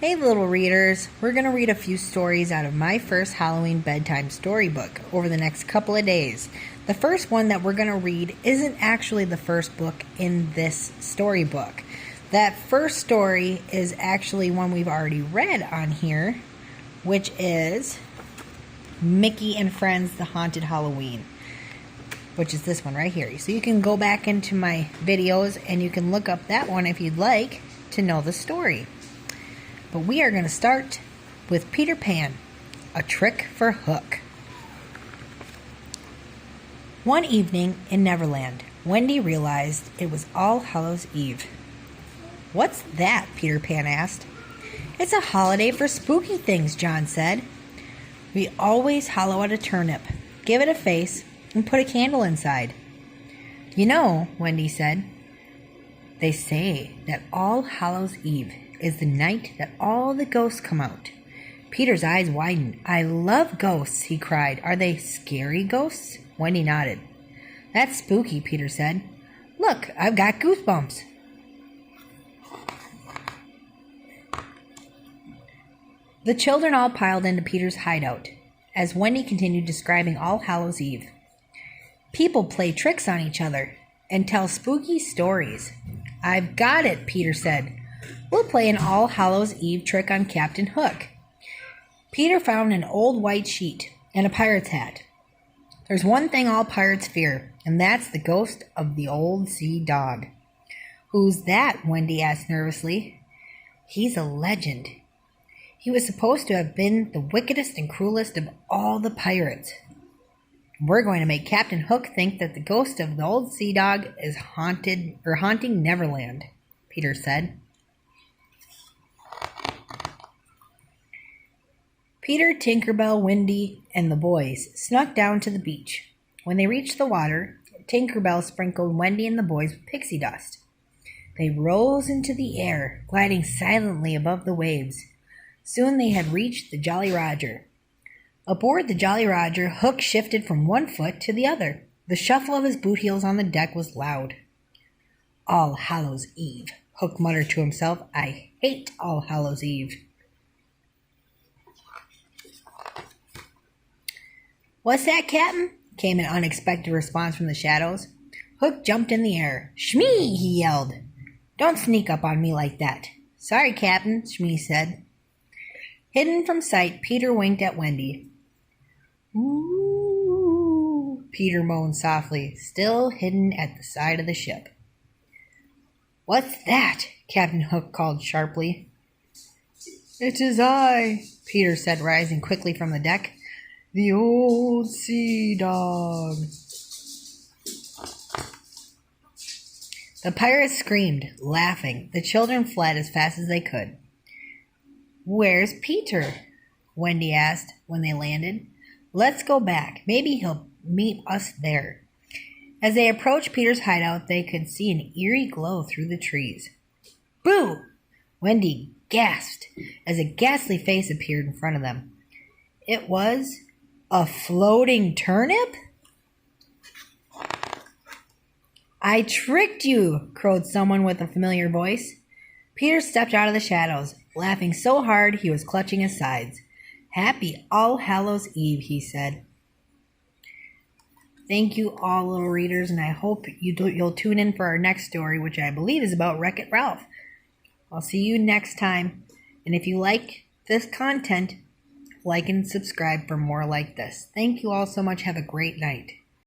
Hey little readers, we're going to read a few stories out of my first Halloween bedtime storybook over the next couple of days. The first one that we're going to read isn't actually the first book in this storybook. That first story is actually one we've already read on here, which is Mickey and Friends, The Haunted Halloween, which is this one right here. So you can go back into my videos and you can look up that one if you'd like to know the story. But we are going to start with Peter Pan, A Trick for Hook. One evening in Neverland, Wendy realized it was All Hallows Eve. "What's that?" Peter Pan asked. "It's a holiday for spooky things," John said. "We always hollow out a turnip, give it a face, and put a candle inside." "You know," Wendy said, "they say that All Hallows Eve is the night that all the ghosts come out." Peter's eyes widened. "I love ghosts," he cried. "Are they scary ghosts?" Wendy nodded. "That's spooky," Peter said. "Look, I've got goosebumps." The children all piled into Peter's hideout as Wendy continued describing All Hallows Eve. "People play tricks on each other and tell spooky stories." "I've got it," Peter said. "We'll play an All Hallows Eve trick on Captain Hook." Peter found an old white sheet and a pirate's hat. "There's one thing all pirates fear, and that's the ghost of the old sea dog." "Who's that?" Wendy asked nervously. "He's a legend. He was supposed to have been the wickedest and cruelest of all the pirates. We're going to make Captain Hook think that the ghost of the old sea dog is haunting Neverland," Peter said. Peter, Tinkerbell, Wendy, and the boys snuck down to the beach. When they reached the water, Tinkerbell sprinkled Wendy and the boys with pixie dust. They rose into the air, gliding silently above the waves. Soon they had reached the Jolly Roger. Aboard the Jolly Roger, Hook shifted from one foot to the other. The shuffle of his boot heels on the deck was loud. "All Hallows Eve," Hook muttered to himself. "I hate All Hallows Eve." "What's that, Captain?" came an unexpected response from the shadows. Hook jumped in the air. "Shmee!" he yelled. "Don't sneak up on me like that." "Sorry, Captain," Shmee said. Hidden from sight, Peter winked at Wendy. "Ooh," Peter moaned softly, still hidden at the side of the ship. "What's that?" Captain Hook called sharply. "It is I," Peter said, rising quickly from the deck. "The old sea dog." The pirates screamed, laughing. The children fled as fast as they could. "Where's Peter?" Wendy asked when they landed. "Let's go back. Maybe he'll meet us there." As they approached Peter's hideout, they could see an eerie glow through the trees. "Boo!" Wendy gasped as a ghastly face appeared in front of them. It was a floating turnip? "I tricked you," crowed someone with a familiar voice. Peter stepped out of the shadows, laughing so hard he was clutching his sides. "Happy All Hallows Eve," he said. Thank you all, little readers, and I hope you'll tune in for our next story, which I believe is about Wreck-It Ralph. I'll see you next time, and if you like this content, like and subscribe for more like this. Thank you all so much. Have a great night.